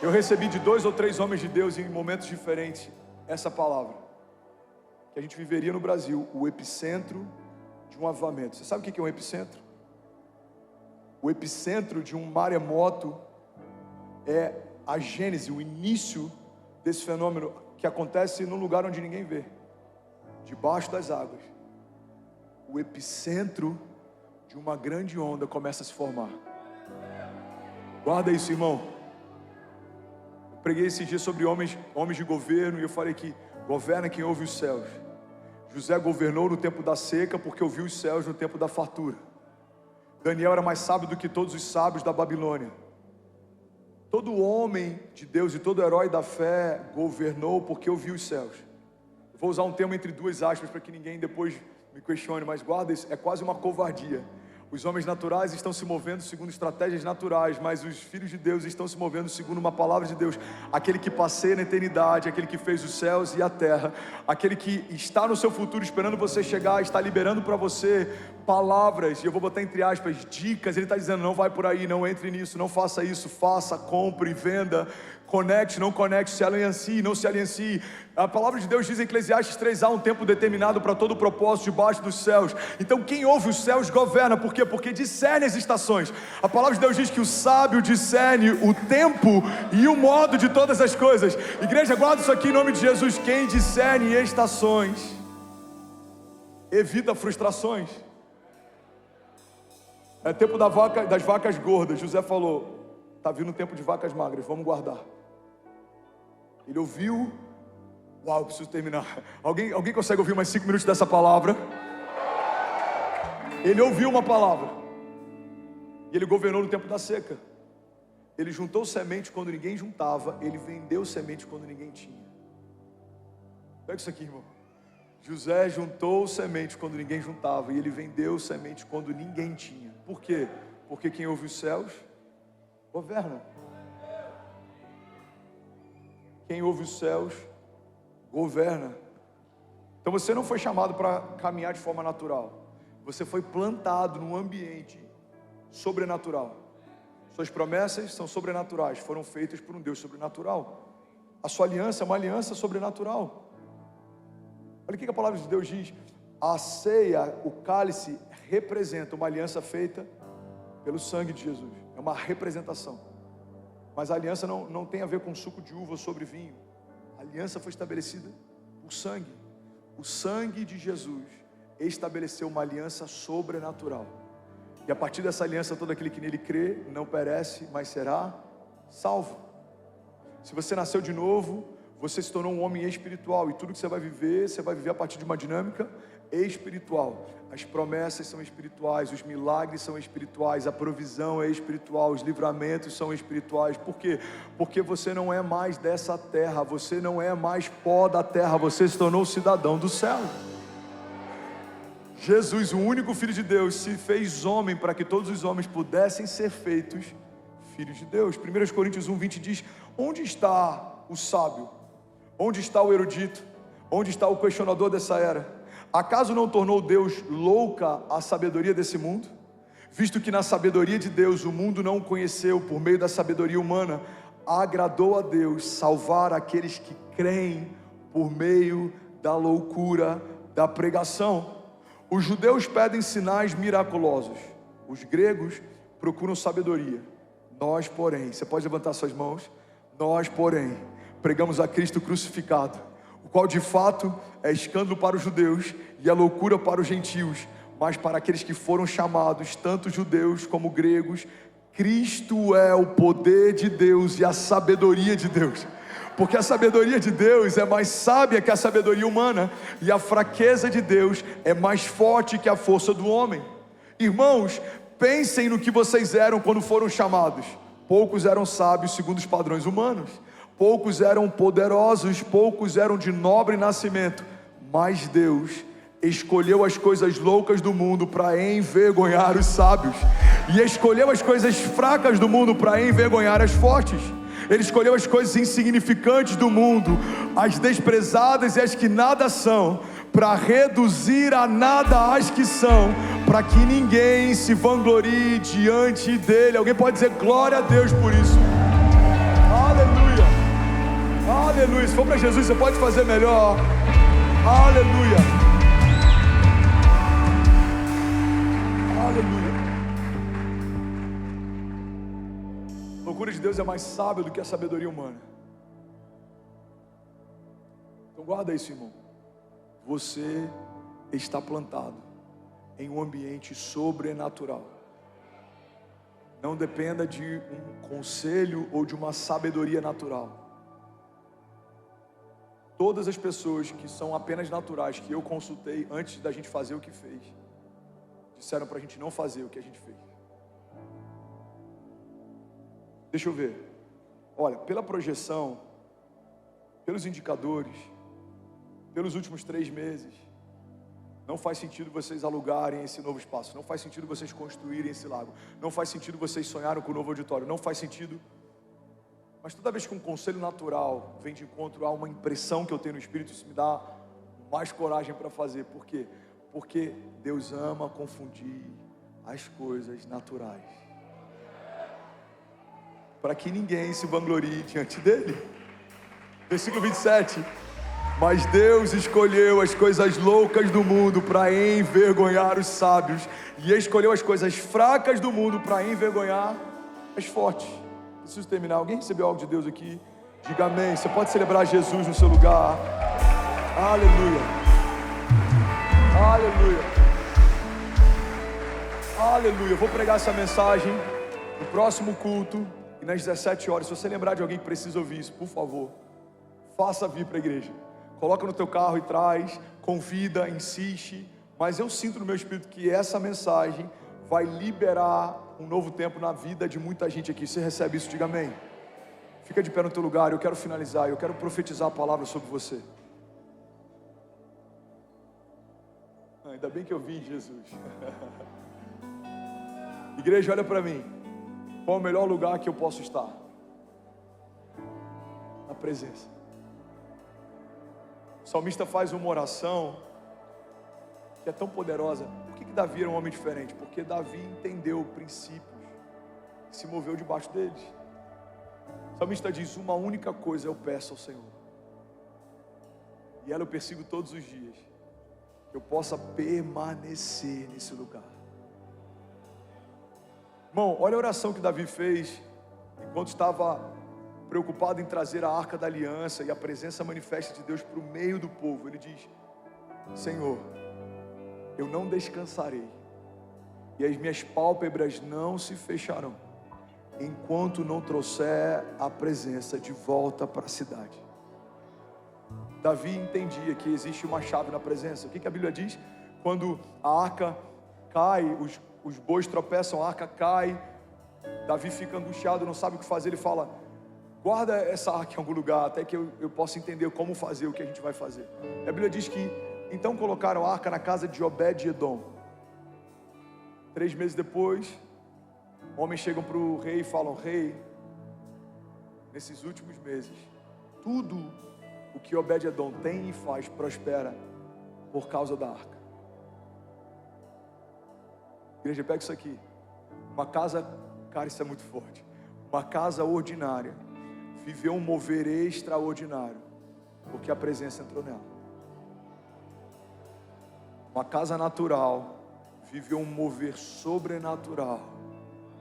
Eu recebi de 2 ou 3 homens de Deus em momentos diferentes essa palavra, que a gente viveria no Brasil, o epicentro de um avivamento. Você sabe o que é um epicentro? O epicentro de um maremoto é a gênese, o início desse fenômeno que acontece num lugar onde ninguém vê, debaixo das águas. O epicentro de uma grande onda começa a se formar. Guarda isso, irmão. Eu preguei esses dias sobre homens de governo, e eu falei que governa quem ouve os céus. José governou no tempo da seca porque ouviu os céus no tempo da fartura. Daniel era mais sábio do que todos os sábios da Babilônia. Todo homem de Deus e todo herói da fé governou porque ouviu os céus. Eu vou usar um termo entre 2 aspas para que ninguém depois me questione, mas guarda isso, é quase uma covardia. Os homens naturais estão se movendo segundo estratégias naturais, mas os filhos de Deus estão se movendo segundo uma palavra de Deus. Aquele que passeia na eternidade, aquele que fez os céus e a terra, aquele que está no seu futuro esperando você chegar, está liberando para você palavras, e eu vou botar entre aspas, dicas. Ele está dizendo: não vai por aí, não entre nisso, não faça isso, faça, compre, venda, conecte, não conecte, se aliancie, não se aliancie. A palavra de Deus diz em Eclesiastes 3: há um tempo determinado para todo o propósito debaixo dos céus. Então quem ouve os céus governa. Por quê? Porque discerne as estações. A palavra de Deus diz que o sábio discerne o tempo e o modo de todas as coisas. Igreja, guarda isso aqui em nome de Jesus. Quem discerne estações evita frustrações. É tempo das vacas gordas. José falou: está vindo o tempo de vacas magras, vamos guardar. Ele ouviu. Uau, eu preciso terminar. Alguém consegue ouvir mais 5 minutos dessa palavra? Ele ouviu uma palavra, e ele governou no tempo da seca. Ele juntou semente quando ninguém juntava, ele vendeu semente quando ninguém tinha. Pega isso aqui, irmão. José juntou semente quando ninguém juntava, e ele vendeu semente quando ninguém tinha. Por quê? Porque quem ouve os céus governa. Quem ouve os céus governa. Então você não foi chamado para caminhar de forma natural. Você foi plantado num ambiente sobrenatural. Suas promessas são sobrenaturais, foram feitas por um Deus sobrenatural. A sua aliança é uma aliança sobrenatural. Olha o que a palavra de Deus diz. A ceia, o cálice, representa uma aliança feita pelo sangue de Jesus. É uma representação. Mas a aliança não tem a ver com suco de uva sobre vinho. A aliança foi estabelecida por sangue. O sangue de Jesus estabeleceu uma aliança sobrenatural. E a partir dessa aliança, todo aquele que nele crê não perece, mas será salvo. Se você nasceu de novo, você se tornou um homem espiritual, e tudo que você vai viver a partir de uma dinâmica espiritual. As promessas são espirituais, os milagres são espirituais, a provisão é espiritual, os livramentos são espirituais. Por quê? Porque você não é mais dessa terra, você não é mais pó da terra, você se tornou cidadão do céu. Jesus, o único Filho de Deus, se fez homem para que todos os homens pudessem ser feitos filhos de Deus. 1 Coríntios 1:20 diz: onde está o sábio? Onde está o erudito? Onde está o questionador dessa era? Acaso não tornou Deus louca a sabedoria desse mundo? Visto que na sabedoria de Deus o mundo não o conheceu por meio da sabedoria humana, agradou a Deus salvar aqueles que creem por meio da loucura da pregação. Os judeus pedem sinais miraculosos, os gregos procuram sabedoria. Nós, porém, você pode levantar suas mãos? Nós, porém, pregamos a Cristo crucificado, o qual de fato é escândalo para os judeus e é loucura para os gentios, mas para aqueles que foram chamados, tanto judeus como gregos, Cristo é o poder de Deus e a sabedoria de Deus. Porque a sabedoria de Deus é mais sábia que a sabedoria humana, e a fraqueza de Deus é mais forte que a força do homem. Irmãos, pensem no que vocês eram quando foram chamados. Poucos eram sábios segundo os padrões humanos, poucos eram poderosos, poucos eram de nobre nascimento, mas Deus escolheu as coisas loucas do mundo para envergonhar os sábios, e escolheu as coisas fracas do mundo para envergonhar as fortes. Ele escolheu as coisas insignificantes do mundo, as desprezadas e as que nada são, para reduzir a nada as que são, para que ninguém se vanglorie diante dele. Alguém pode dizer glória a Deus por isso? Aleluia, aleluia. Se for para Jesus, você pode fazer melhor. Aleluia, aleluia. A loucura de Deus é mais sábia do que a sabedoria humana. Então guarda isso, irmão. Você está plantado em um ambiente sobrenatural. Não dependa de um conselho ou de uma sabedoria natural. Todas as pessoas que são apenas naturais, que eu consultei antes da gente fazer o que fez, disseram para a gente não fazer o que a gente fez. Deixa eu ver. Olha, pela projeção, pelos indicadores, pelos últimos 3 meses, não faz sentido vocês alugarem esse novo espaço, não faz sentido vocês construírem esse lago, não faz sentido vocês sonharem com o novo auditório, não faz sentido. Mas toda vez que um conselho natural vem de encontro a uma impressão que eu tenho no Espírito, isso me dá mais coragem para fazer. Por quê? Porque Deus ama confundir as coisas naturais, para que ninguém se vanglorie diante dele. Versículo 27. Mas Deus escolheu as coisas loucas do mundo para envergonhar os sábios, e escolheu as coisas fracas do mundo para envergonhar as fortes. Preciso terminar. Alguém recebeu algo de Deus aqui? Diga amém. Você pode celebrar Jesus no seu lugar. Aleluia, aleluia, aleluia. Eu vou pregar essa mensagem no próximo culto e nas 17 horas. Se você lembrar de alguém que precisa ouvir isso, por favor, faça vir para a igreja. Coloca no teu carro e traz, convida, insiste. Mas eu sinto no meu espírito que essa mensagem vai liberar um novo tempo na vida de muita gente aqui. Você recebe isso? Diga amém. Fica de pé no teu lugar. Eu quero finalizar. Eu quero profetizar a palavra sobre você. Ainda bem que eu vim, Jesus. Igreja, olha para mim. Qual é o melhor lugar que eu posso estar? Na presença. O salmista faz uma oração que é tão poderosa. Por que Davi era um homem diferente? Porque Davi entendeu princípios e se moveu debaixo deles. O salmista diz: uma única coisa eu peço ao Senhor, e ela eu persigo todos os dias, que eu possa permanecer nesse lugar. Irmão, olha a oração que Davi fez enquanto estava preocupado em trazer a arca da aliança e a presença manifesta de Deus para o meio do povo. Ele diz: Senhor, eu não descansarei, e as minhas pálpebras não se fecharão, enquanto não trouxer a presença de volta para a cidade. Davi entendia que existe uma chave na presença. O que a Bíblia diz? Quando a arca cai, os bois tropeçam, a arca cai, Davi fica angustiado, não sabe o que fazer, ele fala: guarda essa arca em algum lugar, até que eu possa entender como fazer o que a gente vai fazer. A Bíblia diz que então colocaram a arca na casa de Obed-Edom. 3 meses depois, homens chegam para o rei e falam: rei, nesses últimos meses, tudo o que Obed-Edom tem e faz prospera por causa da arca. Igreja, pega isso aqui. Uma casa, cara, isso é muito forte. Uma casa ordinária viveu um mover extraordinário, porque a presença entrou nela. Uma casa natural viveu um mover sobrenatural,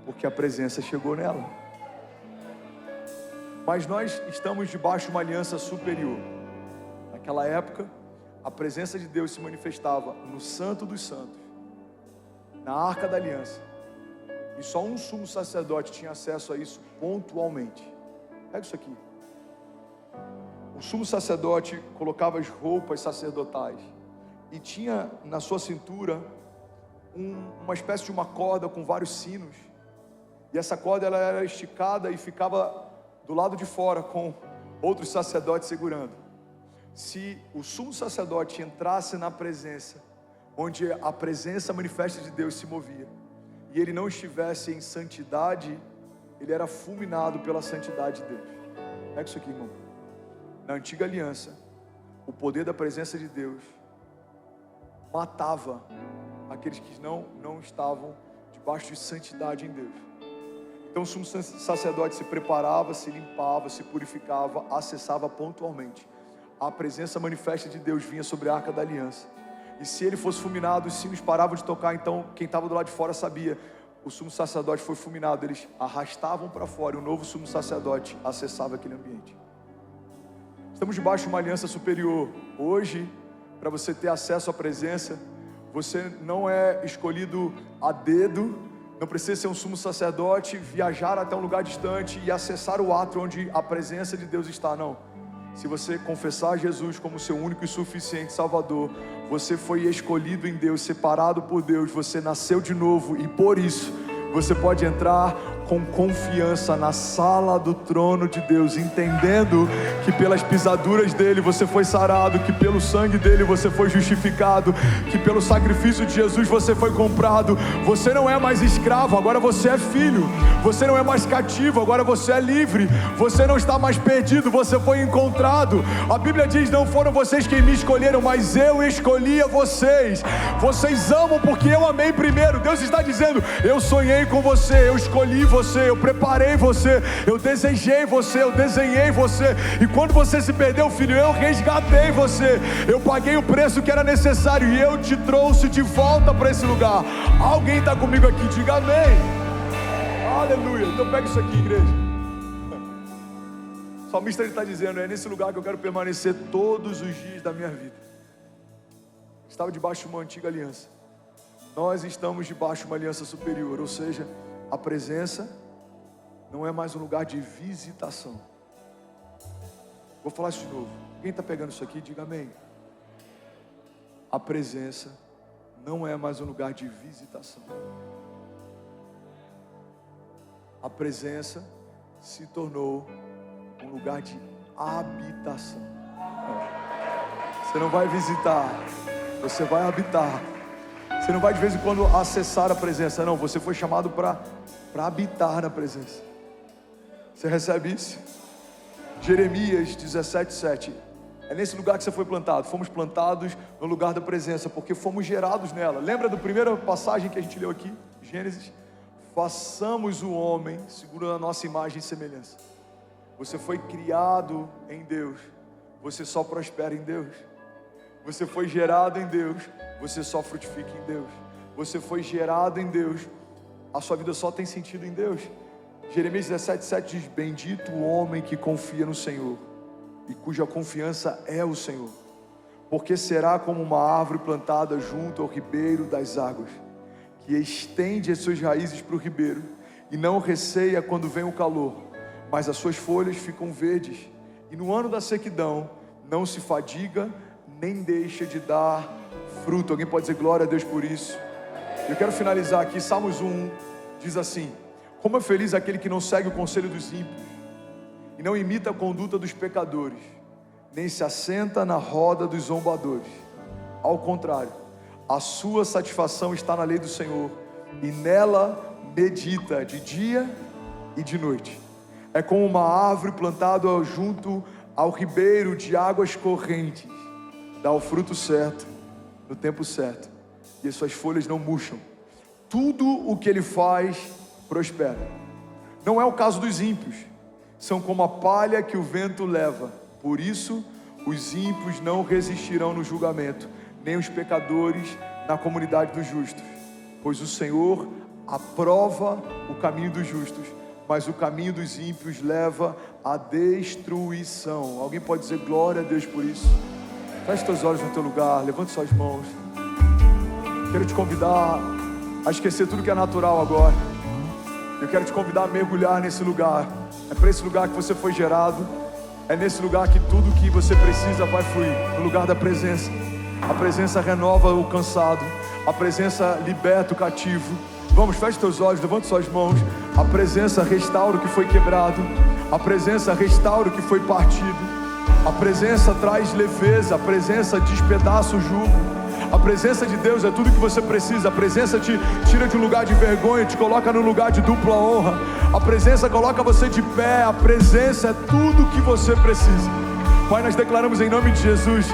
porque a presença chegou nela. Mas nós estamos debaixo de uma aliança superior. Naquela época, a presença de Deus se manifestava no Santo dos Santos, na Arca da Aliança, e só um sumo sacerdote tinha acesso a isso pontualmente. Pega isso aqui. O sumo sacerdote colocava as roupas sacerdotais e tinha na sua cintura uma espécie de uma corda com vários sinos, e essa corda ela era esticada e ficava do lado de fora com outros sacerdotes segurando. Se o sumo sacerdote entrasse na presença, onde a presença manifesta de Deus se movia, e ele não estivesse em santidade, ele era fulminado pela santidade de Deus. Pega isso aqui, irmão. Na antiga aliança, o poder da presença de Deus matava aqueles que não estavam debaixo de santidade em Deus. Então o sumo sacerdote se preparava, se limpava, se purificava, acessava pontualmente. A presença manifesta de Deus vinha sobre a Arca da Aliança. E se ele fosse fulminado, os sinos paravam de tocar. Então quem estava do lado de fora sabia: o sumo sacerdote foi fulminado. Eles arrastavam para fora, e o novo sumo sacerdote acessava aquele ambiente. Estamos debaixo de uma aliança superior. Hoje, para você ter acesso à presença, você não é escolhido a dedo. Não precisa ser um sumo sacerdote, viajar até um lugar distante e acessar o ato onde a presença de Deus está, não. Se você confessar Jesus como seu único e suficiente Salvador, você foi escolhido em Deus, separado por Deus, você nasceu de novo, e por isso você pode entrar com confiança na sala do trono de Deus, entendendo que pelas pisaduras dele você foi sarado, que pelo sangue dele você foi justificado, que pelo sacrifício de Jesus você foi comprado. Você não é mais escravo, agora você é filho. Você não é mais cativo, agora você é livre. Você não está mais perdido, você foi encontrado. A Bíblia diz: não foram vocês quem me escolheram, mas eu escolhi a vocês. Vocês amam porque eu amei primeiro. Deus está dizendo: eu sonhei com você, eu escolhi você, eu preparei você, eu desejei você, eu desenhei você. E quando você se perdeu, filho, eu resgatei você. Eu paguei o preço que era necessário e eu te trouxe de volta para esse lugar. Alguém está comigo aqui? Diga amém. Aleluia. Então pega isso aqui, igreja. O salmista está dizendo: é nesse lugar que eu quero permanecer todos os dias da minha vida. Estava debaixo de uma antiga aliança. Nós estamos debaixo de uma aliança superior, ou seja, a presença não é mais um lugar de visitação. Vou falar isso de novo. Quem está pegando isso aqui, diga amém. A presença não é mais um lugar de visitação. A presença se tornou um lugar de habitação. Você não vai visitar, você vai habitar. Você não vai de vez em quando acessar a presença, não. Você foi chamado para habitar na presença. Você recebe isso? Jeremias 17:7. É nesse lugar que você foi plantado. Fomos plantados no lugar da presença, porque fomos gerados nela. Lembra da primeira passagem que a gente leu aqui? Gênesis. Façamos o homem segundo a nossa imagem e semelhança. Você foi criado em Deus. Você só prospera em Deus. Você foi gerado em Deus, você só frutifica em Deus. Você foi gerado em Deus, a sua vida só tem sentido em Deus. Jeremias 17:7 diz: bendito o homem que confia no Senhor e cuja confiança é o Senhor, porque será como uma árvore plantada junto ao ribeiro das águas, que estende as suas raízes para o ribeiro e não receia quando vem o calor, mas as suas folhas ficam verdes, e no ano da sequidão não se fadiga, nem deixa de dar fruto. Alguém pode dizer glória a Deus por isso? Eu quero finalizar aqui, Salmos 1 diz assim: como é feliz aquele que não segue o conselho dos ímpios, e não imita a conduta dos pecadores, nem se assenta na roda dos zombadores. Ao contrário, a sua satisfação está na lei do Senhor, e nela medita de dia e de noite. É como uma árvore plantada junto ao ribeiro de águas correntes, dá o fruto certo, no tempo certo, e as suas folhas não murcham. Tudo o que ele faz prospera. Não é o caso dos ímpios, são como a palha que o vento leva. Por isso, os ímpios não resistirão no julgamento, nem os pecadores na comunidade dos justos. Pois o Senhor aprova o caminho dos justos, mas o caminho dos ímpios leva à destruição. Alguém pode dizer glória a Deus por isso? Feche teus olhos no teu lugar, levante suas mãos. Quero te convidar a esquecer tudo que é natural agora. Eu quero te convidar a mergulhar nesse lugar. É para esse lugar que você foi gerado. É nesse lugar que tudo que você precisa vai fluir. No lugar da presença. A presença renova o cansado. A presença liberta o cativo. Vamos, feche teus olhos, levante suas mãos. A presença restaura o que foi quebrado. A presença restaura o que foi partido. A presença traz leveza. A presença despedaça o jugo. A presença de Deus é tudo que você precisa. A presença te tira de um lugar de vergonha, te coloca no lugar de dupla honra. A presença coloca você de pé. A presença é tudo que você precisa. Pai, nós declaramos em nome de Jesus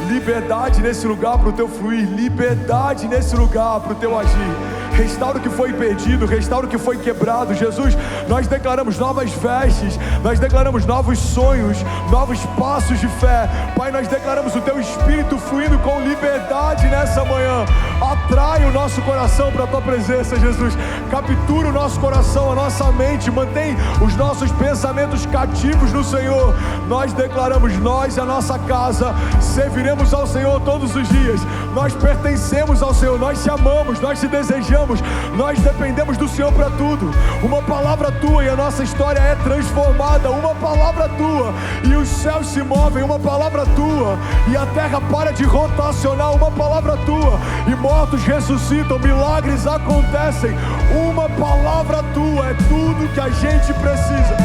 liberdade nesse lugar para o teu fluir, liberdade nesse lugar para o teu agir. Restaura o que foi perdido, restaura o que foi quebrado. Jesus, nós declaramos novas vestes, nós declaramos novos sonhos, novos passos de fé. Pai, nós declaramos o teu Espírito fluindo com liberdade nessa manhã. Atrai o nosso coração para a tua presença, Jesus. Captura o nosso coração, a nossa mente, mantém os nossos pensamentos cativos no Senhor. Nós declaramos, nós e a nossa casa serviremos ao Senhor todos os dias. Nós pertencemos ao Senhor, nós te amamos, nós te desejamos, nós dependemos do Senhor para tudo. Uma palavra tua e a nossa história é transformada. Uma palavra tua e os céus se movem. Uma palavra tua e a terra para de rotacionar. Uma palavra tua e mortos ressuscitam, milagres acontecem. Uma palavra tua é tudo que a gente precisa.